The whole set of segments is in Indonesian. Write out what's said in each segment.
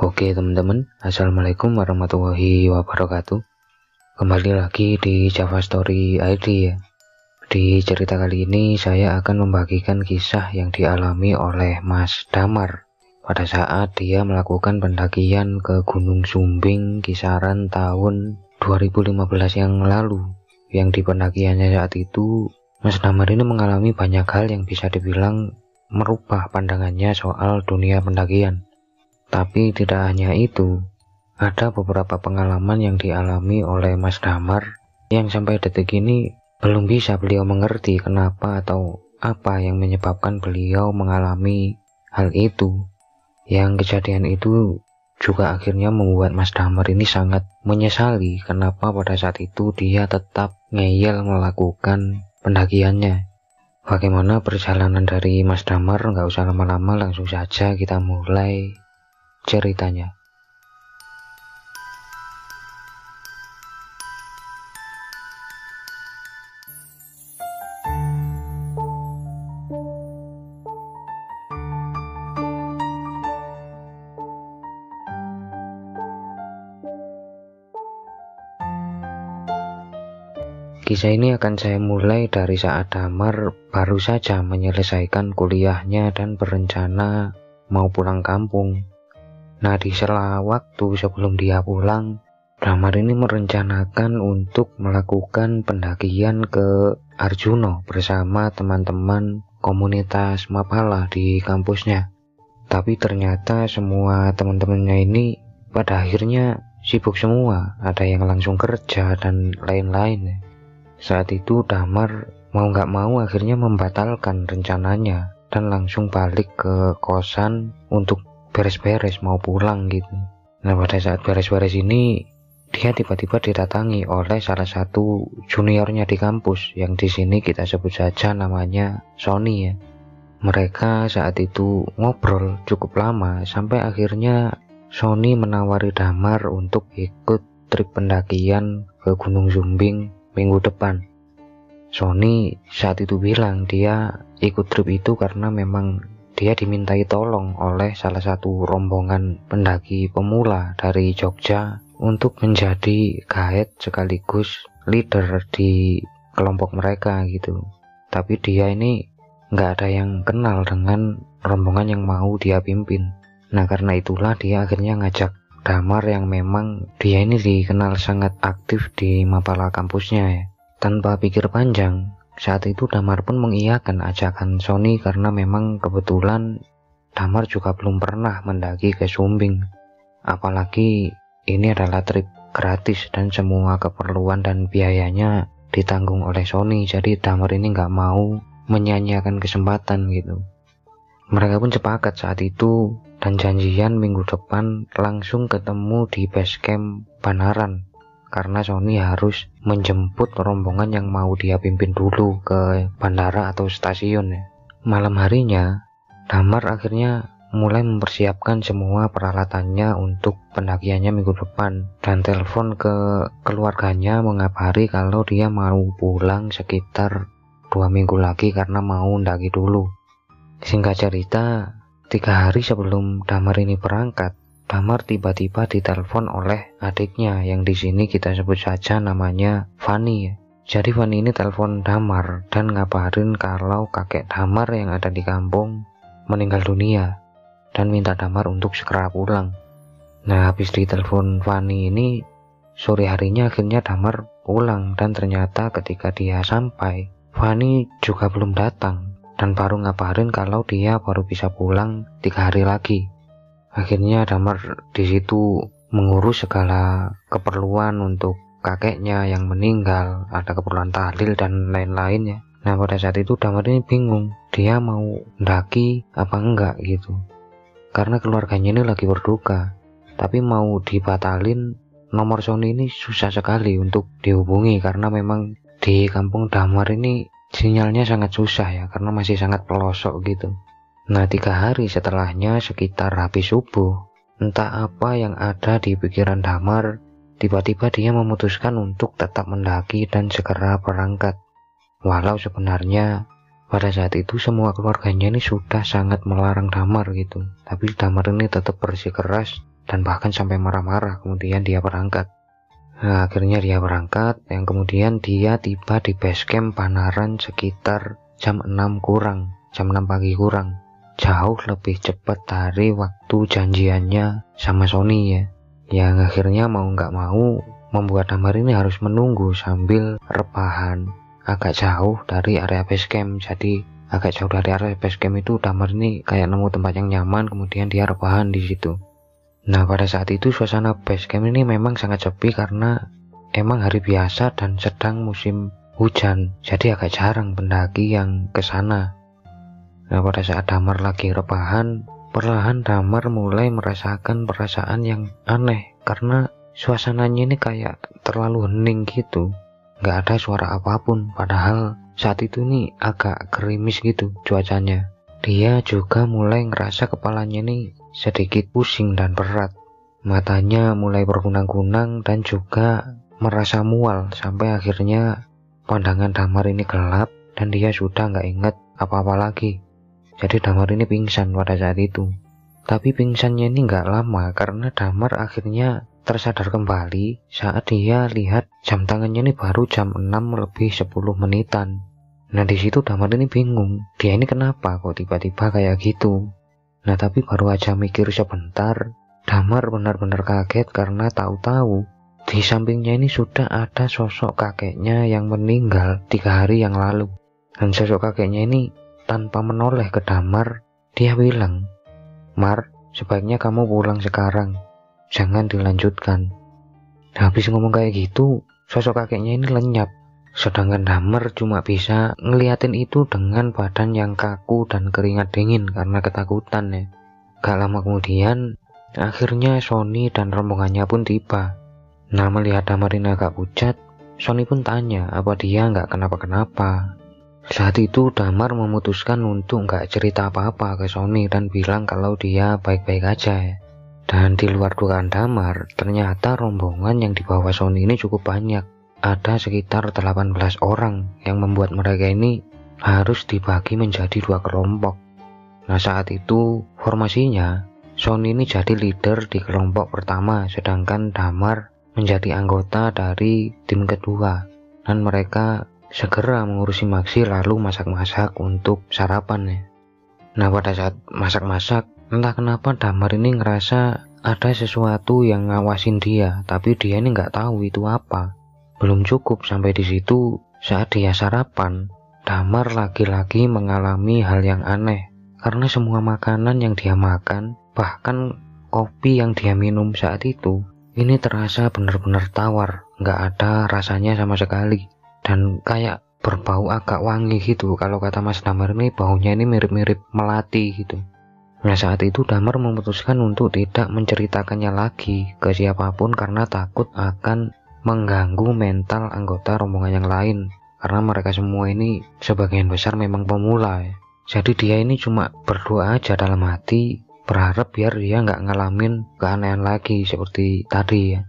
Oke teman-teman, assalamualaikum warahmatullahi wabarakatuh. Kembali lagi di Java Story ID ya. Di cerita kali ini saya akan membagikan kisah yang dialami oleh Mas Damar pada saat dia melakukan pendakian ke Gunung Sumbing kisaran tahun 2015 yang lalu. Yang di pendakiannya saat itu, Mas Damar ini mengalami banyak hal yang bisa dibilang merubah pandangannya soal dunia pendakian. Tapi tidak hanya itu, ada beberapa pengalaman yang dialami oleh Mas Damar yang sampai detik ini belum bisa beliau mengerti kenapa atau apa yang menyebabkan beliau mengalami hal itu. Yang kejadian itu juga akhirnya membuat Mas Damar ini sangat menyesali kenapa pada saat itu dia tetap ngeyel melakukan pendakiannya. Bagaimana perjalanan dari Mas Damar? Nggak usah lama-lama, langsung saja kita mulai ceritanya. Kisah ini akan saya mulai dari saat Damar baru saja menyelesaikan kuliahnya dan berencana mau pulang kampung. Nah, di sela waktu sebelum dia pulang, Damar ini merencanakan untuk melakukan pendakian ke Arjuno bersama teman-teman komunitas Mapala di kampusnya. Tapi ternyata semua teman-temannya ini pada akhirnya sibuk semua, ada yang langsung kerja dan lain-lain. Saat itu Damar mau nggak mau akhirnya membatalkan rencananya dan langsung balik ke kosan untuk beres-beres mau pulang gitu. Nah, pada saat beres-beres ini dia tiba-tiba didatangi oleh salah satu juniornya di kampus yang di sini kita sebut saja namanya Sony ya. Mereka saat itu ngobrol cukup lama sampai akhirnya Sony menawari Damar untuk ikut trip pendakian ke Gunung Sumbing minggu depan. Sony saat itu bilang dia ikut trip itu karena memang dia dimintai tolong oleh salah satu rombongan pendaki pemula dari Jogja untuk menjadi guide sekaligus leader di kelompok mereka gitu. Tapi dia ini nggak ada yang kenal dengan rombongan yang mau dia pimpin. Nah, karena itulah dia akhirnya ngajak Damar yang memang dia ini dikenal sangat aktif di Mapala kampusnya ya. Tanpa pikir panjang, saat itu Damar pun mengiyakan ajakan Sony karena memang kebetulan Damar juga belum pernah mendaki ke Sumbing. Apalagi ini adalah trip gratis dan semua keperluan dan biayanya ditanggung oleh Sony. Jadi Damar ini nggak mau menyanyiakan kesempatan gitu. Mereka pun sepakat saat itu dan janjian minggu depan langsung ketemu di base camp Banaran. Karena Sony harus menjemput rombongan yang mau dia pimpin dulu ke bandara atau stasiun ya. Malam harinya, Damar akhirnya mulai mempersiapkan semua peralatannya untuk pendakiannya minggu depan dan telepon ke keluarganya mengabari kalau dia mau pulang sekitar 2 minggu lagi karena mau mendaki dulu. Singkat cerita, 3 hari sebelum Damar ini berangkat, Damar tiba-tiba ditelepon oleh adiknya yang di sini kita sebut saja namanya Fani ya. Jadi Fani ini telepon Damar dan ngabarin kalau kakek Damar yang ada di kampung meninggal dunia dan minta Damar untuk segera pulang. Nah, habis ditelepon Fani ini, sore harinya akhirnya Damar pulang dan ternyata ketika dia sampai, Fani juga belum datang dan baru ngabarin kalau dia baru bisa pulang 3 hari lagi. Akhirnya Damar di situ mengurus segala keperluan untuk kakeknya yang meninggal, ada keperluan tahlil dan lain-lainnya. Nah, pada saat itu Damar ini bingung, dia mau mendaki apa enggak gitu. Karena keluarganya ini lagi berduka, tapi mau dibatalin nomor Sony ini susah sekali untuk dihubungi karena memang di kampung Damar ini sinyalnya sangat susah ya, karena masih sangat pelosok gitu. Nah, 3 hari setelahnya sekitar habis subuh, entah apa yang ada di pikiran Damar, tiba-tiba dia memutuskan untuk tetap mendaki dan segera berangkat. Walau sebenarnya pada saat itu semua keluarganya ini sudah sangat melarang Damar gitu. Tapi Damar ini tetap bersikeras dan bahkan sampai marah-marah. Kemudian dia berangkat. Nah, akhirnya dia berangkat, yang kemudian dia tiba di base camp Panaran sekitar jam 6 kurang, jam 6 pagi kurang. Jauh lebih cepat dari waktu janjiannya sama Sony ya. Yang akhirnya mau nggak mau membuat Damar ini harus menunggu sambil rebahan agak jauh dari area base camp. Jadi agak jauh dari area base camp itu Damar ini kayak nemu tempat yang nyaman, kemudian dia rebahan di situ. Nah, pada saat itu suasana base camp ini memang sangat sepi karena emang hari biasa dan sedang musim hujan. Jadi agak jarang pendaki yang ke sana. Nah, pada saat Damar lagi rebahan, perlahan Damar mulai merasakan perasaan yang aneh karena suasananya ini kayak terlalu hening gitu. Nggak ada suara apapun, padahal saat itu nih agak gerimis gitu cuacanya. Dia juga mulai ngerasa kepalanya nih sedikit pusing dan berat. Matanya mulai berkunang-kunang dan juga merasa mual sampai akhirnya pandangan Damar ini gelap dan dia sudah nggak ingat apa-apa lagi. Jadi Damar ini pingsan pada saat itu. Tapi pingsannya ini nggak lama karena Damar akhirnya tersadar kembali saat dia lihat jam tangannya ini baru jam 6 lebih 10 menitan. Nah, di situ Damar ini bingung, dia ini kenapa kok tiba-tiba kayak gitu. Nah, tapi baru aja mikir sebentar, Damar benar-benar kaget karena tahu-tahu di sampingnya ini sudah ada sosok kakeknya yang meninggal 3 hari yang lalu. Dan sosok kakeknya ini tanpa menoleh ke Damar, dia bilang, "Mar, sebaiknya kamu pulang sekarang, jangan dilanjutkan." Nah, habis ngomong kayak gitu, sosok kakeknya ini lenyap. Sedangkan Damar cuma bisa ngeliatin itu dengan badan yang kaku dan keringat dingin karena ketakutan ya. Gak lama kemudian, akhirnya Sony dan rombongannya pun tiba. Nah, melihat Damar ini agak pucat, Sony pun tanya apa dia nggak kenapa-kenapa. Saat itu Damar memutuskan untuk nggak cerita apa-apa ke Sony dan bilang kalau dia baik-baik aja ya. Dan di luar dugaan Damar, ternyata rombongan yang dibawa Sony ini cukup banyak. Ada sekitar 18 orang yang membuat mereka ini harus dibagi menjadi 2 kelompok. Nah, saat itu formasinya Sony ini jadi leader di kelompok pertama, sedangkan Damar menjadi anggota dari tim kedua. Dan mereka segera mengurusi Maxi lalu masak-masak untuk sarapan ya. Nah, pada saat masak-masak, entah kenapa Damar ini ngerasa ada sesuatu yang ngawasin dia, tapi dia ini nggak tahu itu apa. Belum cukup sampai di situ, saat dia sarapan, Damar lagi-lagi mengalami hal yang aneh. Karena semua makanan yang dia makan, bahkan kopi yang dia minum saat itu, ini terasa benar-benar tawar, nggak ada rasanya sama sekali. Dan kayak berbau agak wangi gitu. Kalau kata Mas Damar ini baunya ini mirip-mirip melati gitu. Nah, saat itu Damar memutuskan untuk tidak menceritakannya lagi ke siapapun karena takut akan mengganggu mental anggota rombongan yang lain. Karena mereka semua ini sebagian besar memang pemula ya. Jadi dia ini cuma berdoa aja dalam hati, berharap biar dia nggak ngalamin keanehan lagi seperti tadi ya.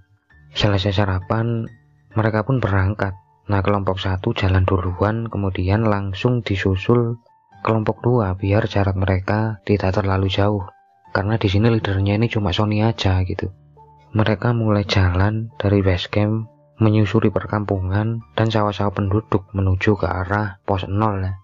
Selesai sarapan, mereka pun berangkat. Nah, kelompok 1 jalan duluan, kemudian langsung disusul kelompok 2 biar jarak mereka tidak terlalu jauh. Karena di sini leadernya ini cuma Sony aja gitu. Mereka mulai jalan dari base camp, menyusuri perkampungan dan sawah-sawah penduduk menuju ke arah pos 0 ya.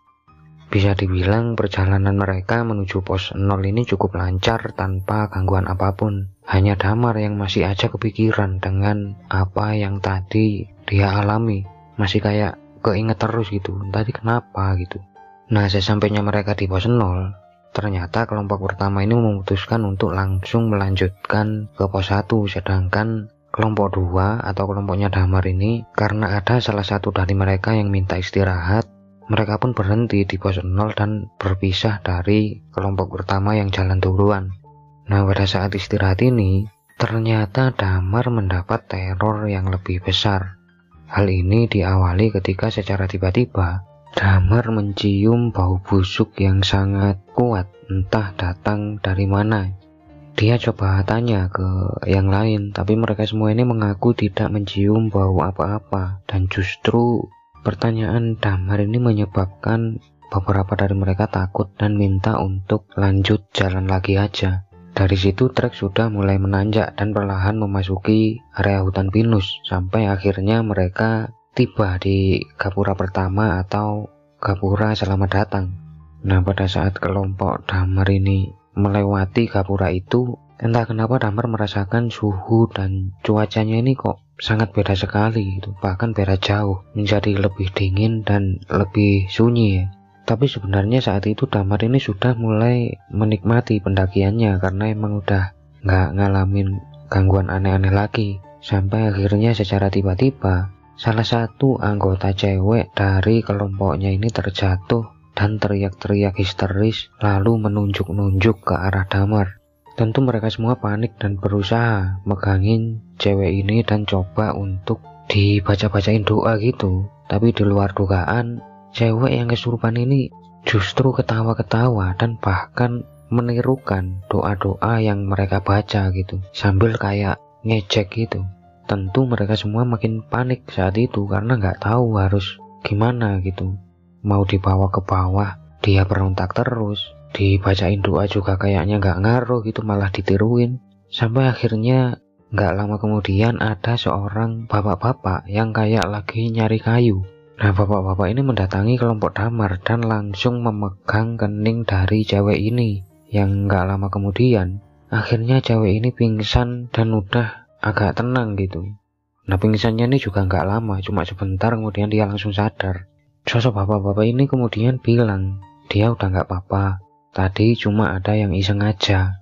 Bisa dibilang perjalanan mereka menuju pos 0 ini cukup lancar tanpa gangguan apapun. Hanya Damar yang masih aja kepikiran dengan apa yang tadi dia alami. Masih kayak keinget terus gitu, tadi kenapa gitu. Nah, sesampainya mereka di pos 0, ternyata kelompok pertama ini memutuskan untuk langsung melanjutkan ke pos 1, sedangkan kelompok 2 atau kelompoknya Damar ini, karena ada salah satu dari mereka yang minta istirahat, mereka pun berhenti di pos 0 dan berpisah dari kelompok pertama yang jalan duluan. Nah, pada saat istirahat ini, ternyata Damar mendapat teror yang lebih besar. Hal ini diawali ketika secara tiba-tiba Damar mencium bau busuk yang sangat kuat, entah datang dari mana. Dia coba tanya ke yang lain, tapi mereka semua ini mengaku tidak mencium bau apa-apa. Dan justru pertanyaan Damar ini menyebabkan beberapa dari mereka takut dan minta untuk lanjut jalan lagi aja. Dari situ trek sudah mulai menanjak dan perlahan memasuki area hutan pinus sampai akhirnya mereka tiba di gapura pertama atau gapura selamat datang. Nah, pada saat kelompok Damar ini melewati gapura itu, entah kenapa Damar merasakan suhu dan cuacanya ini kok sangat beda sekali gitu, bahkan beda jauh, menjadi lebih dingin dan lebih sunyi ya. Tapi sebenarnya saat itu Damar ini sudah mulai menikmati pendakiannya karena emang udah nggak ngalamin gangguan aneh-aneh lagi. Sampai akhirnya secara tiba-tiba salah satu anggota cewek dari kelompoknya ini terjatuh dan teriak-teriak histeris lalu menunjuk-nunjuk ke arah Damar. Tentu mereka semua panik dan berusaha megangin cewek ini dan coba untuk dibaca-bacain doa gitu. Tapi di luar dugaan, cewek yang kesurupan ini justru ketawa-ketawa dan bahkan menirukan doa-doa yang mereka baca gitu, sambil kayak ngejek gitu. Tentu mereka semua makin panik saat itu karena nggak tahu harus gimana gitu. Mau dibawa ke bawah, dia berontak terus. Dibacain doa juga kayaknya nggak ngaruh gitu, malah ditiruin. Sampai akhirnya nggak lama kemudian ada seorang bapak-bapak yang kayak lagi nyari kayu. Nah, bapak-bapak ini mendatangi kelompok Damar dan langsung memegang kening dari cewek ini. Yang nggak lama kemudian, akhirnya cewek ini pingsan dan udah agak tenang gitu. Nah, pingsannya ini juga nggak lama, cuma sebentar kemudian dia langsung sadar. Sosok bapak-bapak ini kemudian bilang, dia udah nggak apa-apa, tadi cuma ada yang iseng aja.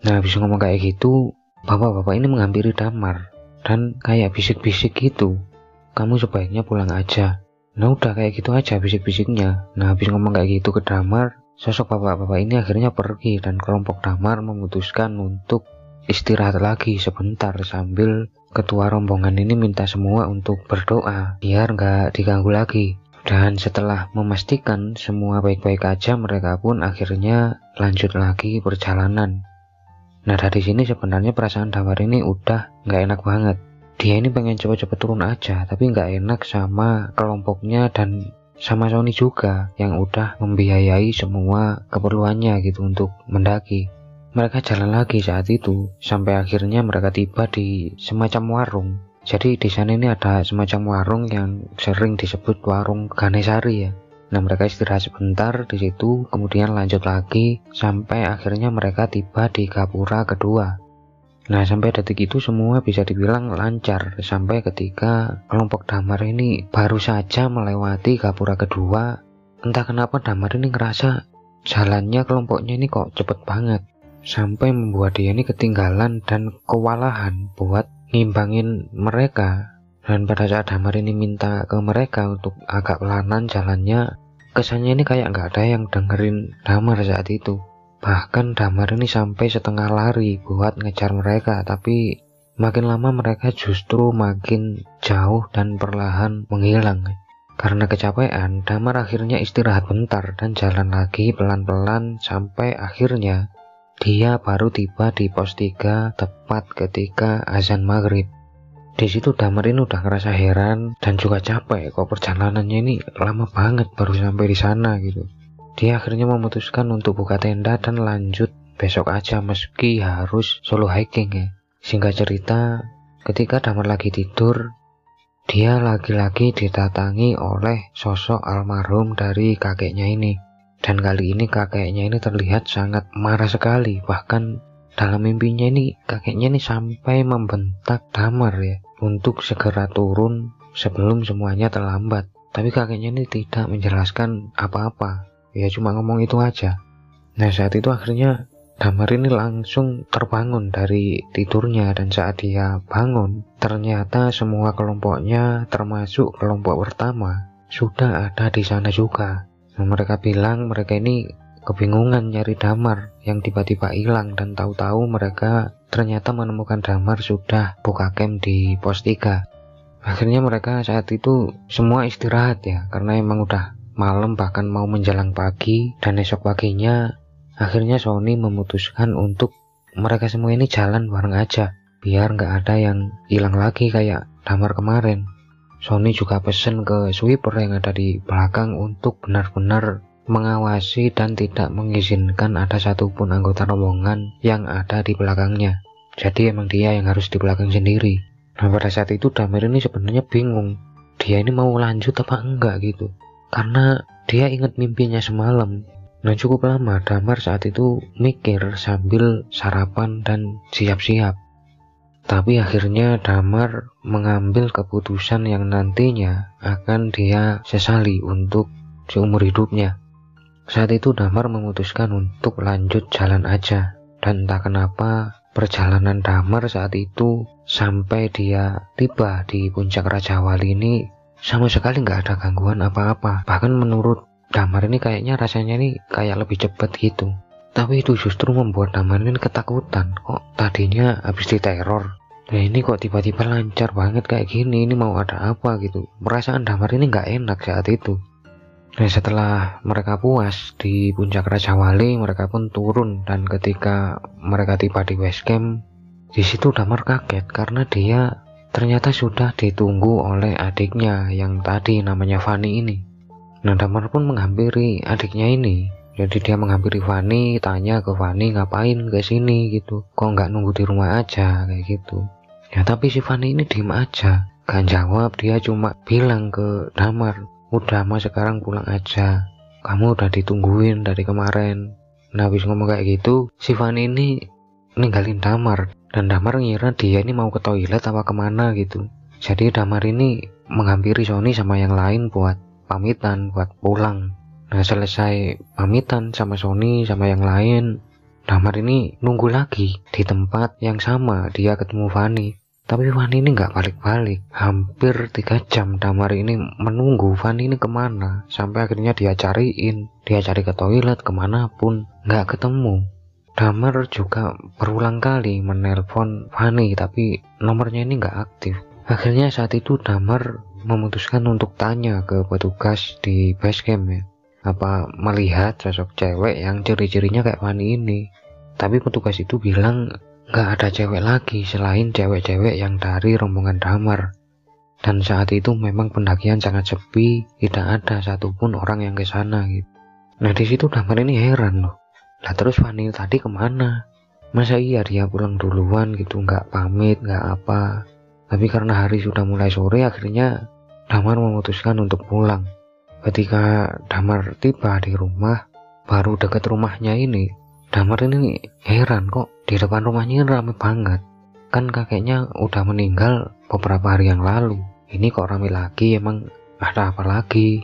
Nah, habis ngomong kayak gitu, bapak-bapak ini menghampiri Damar dan kayak bisik-bisik gitu, kamu sebaiknya pulang aja. Nah, udah kayak gitu aja bisik-bisiknya. Nah, habis ngomong kayak gitu ke Damar, sosok bapak-bapak ini akhirnya pergi dan kelompok Damar memutuskan untuk istirahat lagi sebentar sambil ketua rombongan ini minta semua untuk berdoa biar nggak diganggu lagi. Dan setelah memastikan semua baik-baik aja, mereka pun akhirnya lanjut lagi perjalanan. Nah, dari sini sebenarnya perasaan Damar ini udah nggak enak banget. Dia ini pengen cepet-cepet turun aja, tapi nggak enak sama kelompoknya dan sama Sony juga yang udah membiayai semua keperluannya gitu untuk mendaki. Mereka jalan lagi saat itu sampai akhirnya mereka tiba di semacam warung. Jadi di sana ini ada semacam warung yang sering disebut warung Ganesari ya. Nah, mereka istirahat sebentar di situ, kemudian lanjut lagi sampai akhirnya mereka tiba di gapura kedua. Nah, sampai detik itu semua bisa dibilang lancar sampai ketika kelompok Damar ini baru saja melewati gapura kedua. Entah kenapa Damar ini ngerasa jalannya kelompoknya ini kok cepet banget, sampai membuat dia ini ketinggalan dan kewalahan buat ngimbangin mereka. Dan pada saat Damar ini minta ke mereka untuk agak pelanan jalannya, kesannya ini kayak nggak ada yang dengerin Damar saat itu. Bahkan Damar ini sampai setengah lari buat ngejar mereka, tapi makin lama mereka justru makin jauh dan perlahan menghilang. Karena kecapean, Damar akhirnya istirahat bentar dan jalan lagi pelan-pelan sampai akhirnya dia baru tiba di pos 3 tepat ketika azan maghrib. Di situ Damar ini udah ngerasa heran dan juga capek, kok perjalanannya ini lama banget baru sampai di sana gitu. Dia akhirnya memutuskan untuk buka tenda dan lanjut besok aja meski harus solo hiking ya. Singkat cerita, ketika Damar lagi tidur, dia lagi-lagi didatangi oleh sosok almarhum dari kakeknya ini. Dan kali ini kakeknya ini terlihat sangat marah sekali. Bahkan dalam mimpinya ini kakeknya ini sampai membentak Damar ya untuk segera turun sebelum semuanya terlambat. Tapi kakeknya ini tidak menjelaskan apa-apa. Ya cuma ngomong itu aja. Nah, saat itu akhirnya Damar ini langsung terbangun dari tidurnya, dan saat dia bangun ternyata semua kelompoknya termasuk kelompok pertama sudah ada di sana juga. Nah, mereka bilang mereka ini kebingungan nyari Damar yang tiba-tiba hilang, dan tahu-tahu mereka ternyata menemukan Damar sudah buka camp di pos 3. Akhirnya mereka saat itu semua istirahat ya, karena emang udah malam bahkan mau menjelang pagi. Dan esok paginya akhirnya Sony memutuskan untuk mereka semua ini jalan bareng aja biar nggak ada yang hilang lagi kayak Damar kemarin. Sony juga pesen ke sweeper yang ada di belakang untuk benar-benar mengawasi dan tidak mengizinkan ada satupun anggota rombongan yang ada di belakangnya. Jadi emang dia yang harus di belakang sendiri. Nah pada saat itu Damar ini sebenarnya bingung, dia ini mau lanjut apa enggak gitu, karena dia ingat mimpinya semalam. Nah cukup lama Damar saat itu mikir sambil sarapan dan siap-siap. Tapi akhirnya Damar mengambil keputusan yang nantinya akan dia sesali untuk seumur hidupnya. Saat itu Damar memutuskan untuk lanjut jalan aja. Dan entah kenapa perjalanan Damar saat itu sampai dia tiba di puncak Raja Wali ini sama sekali nggak ada gangguan apa-apa. Bahkan menurut Damar ini kayaknya rasanya ini kayak lebih cepat gitu. Tapi itu justru membuat Damar ini ketakutan. Kok tadinya habis diteror, nah ini kok tiba-tiba lancar banget kayak gini, ini mau ada apa gitu. Perasaan Damar ini nggak enak saat itu. Nah setelah mereka puas di puncak Raja Wali, mereka pun turun, dan ketika mereka tiba di base camp, di situ Damar kaget karena dia ternyata sudah ditunggu oleh adiknya yang tadi namanya Fanny ini. Nah Damar pun menghampiri adiknya ini. Jadi dia menghampiri Fanny, tanya ke Fanny ngapain ke sini gitu, kok nggak nunggu di rumah aja kayak gitu. Ya tapi si Fanny ini diem aja, gak jawab. Dia cuma bilang ke Damar, udah mas sekarang pulang aja, kamu udah ditungguin dari kemarin. Nah habis ngomong kayak gitu, si Fanny ini ninggalin Damar, dan Damar ngira dia ini mau ke toilet apa kemana gitu. Jadi Damar ini menghampiri Sony sama yang lain buat pamitan, buat pulang. Nah selesai pamitan sama Sony sama yang lain, Damar ini nunggu lagi di tempat yang sama dia ketemu Fanny. Tapi Fanny ini nggak balik-balik. Hampir 3 jam Damar ini menunggu Fanny ini kemana. Sampai akhirnya dia cariin, dia cari ke toilet, kemanapun, nggak ketemu. Damar juga berulang kali menelpon Fanny, tapi nomornya ini nggak aktif. Akhirnya saat itu Damar memutuskan untuk tanya ke petugas di base camp ya, apa melihat sosok cewek yang ciri-cirinya kayak Fanny ini. Tapi petugas itu bilang nggak ada cewek lagi selain cewek-cewek yang dari rombongan Damar. Dan saat itu memang pendakian sangat sepi, tidak ada satupun orang yang ke sana gitu. Nah di situ Damar ini heran loh. Lah terus Fanny tadi kemana? Masa iya dia pulang duluan gitu, nggak pamit, nggak apa. Tapi karena hari sudah mulai sore, akhirnya Damar memutuskan untuk pulang. Ketika Damar tiba di rumah, baru dekat rumahnya ini, Damar ini heran kok di depan rumahnya rame banget. Kan kakeknya udah meninggal beberapa hari yang lalu. Ini kok rame lagi, emang ada apa lagi?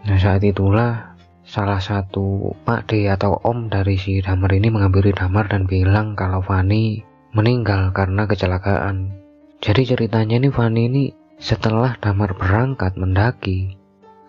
Nah saat itulah salah satu Pak D atau Om dari si Damar ini menghampiri Damar dan bilang kalau Fanny meninggal karena kecelakaan. Jadi ceritanya ini Fanny ini setelah Damar berangkat mendaki,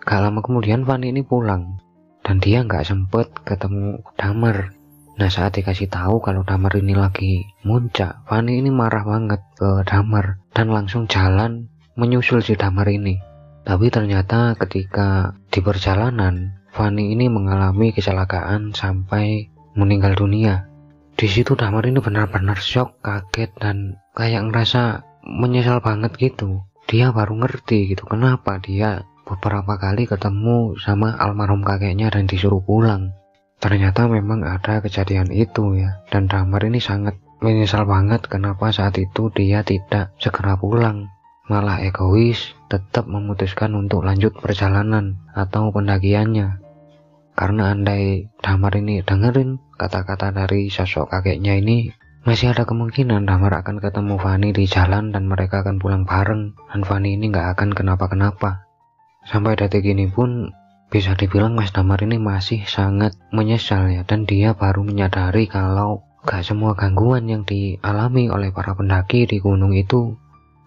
gak lama kemudian Fanny ini pulang. Dan dia nggak sempet ketemu Damar. Nah saat dikasih tahu kalau Damar ini lagi muncak, Fanny ini marah banget ke Damar dan langsung jalan menyusul si Damar ini. Tapi ternyata ketika di perjalanan, Fanny ini mengalami kecelakaan sampai meninggal dunia. Di situ Damar ini benar-benar shock, kaget, dan kayak ngerasa menyesal banget gitu. Dia baru ngerti gitu kenapa dia beberapa kali ketemu sama almarhum kakeknya dan disuruh pulang. Ternyata memang ada kejadian itu ya, dan Damar ini sangat menyesal banget kenapa saat itu dia tidak segera pulang, malah egois tetap memutuskan untuk lanjut perjalanan atau pendakiannya. Karena andai Damar ini dengerin kata-kata dari sosok kakeknya ini, masih ada kemungkinan Damar akan ketemu Fanny di jalan dan mereka akan pulang bareng, dan Fanny ini nggak akan kenapa-kenapa. Sampai detik ini pun bisa dibilang Mas Damar ini masih sangat menyesal ya, dan dia baru menyadari kalau gak semua gangguan yang dialami oleh para pendaki di gunung itu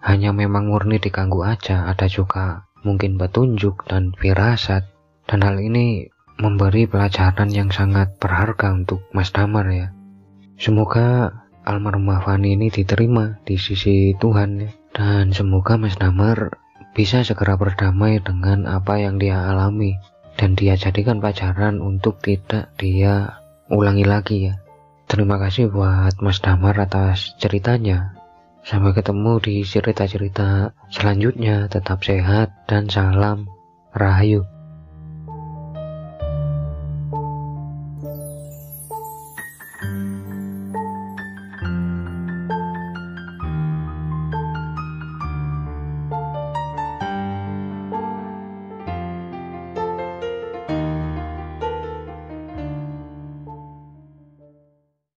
hanya memang murni diganggu aja, ada juga mungkin petunjuk dan firasat, dan hal ini memberi pelajaran yang sangat berharga untuk Mas Damar ya. Semoga almarhumah Fanny ini diterima di sisi Tuhan ya, dan semoga Mas Damar bisa segera berdamai dengan apa yang dia alami dan dia jadikan pelajaran untuk tidak dia ulangi lagi ya. Terima kasih buat Mas Damar atas ceritanya. Sampai ketemu di cerita-cerita selanjutnya. Tetap sehat dan salam Rahayu.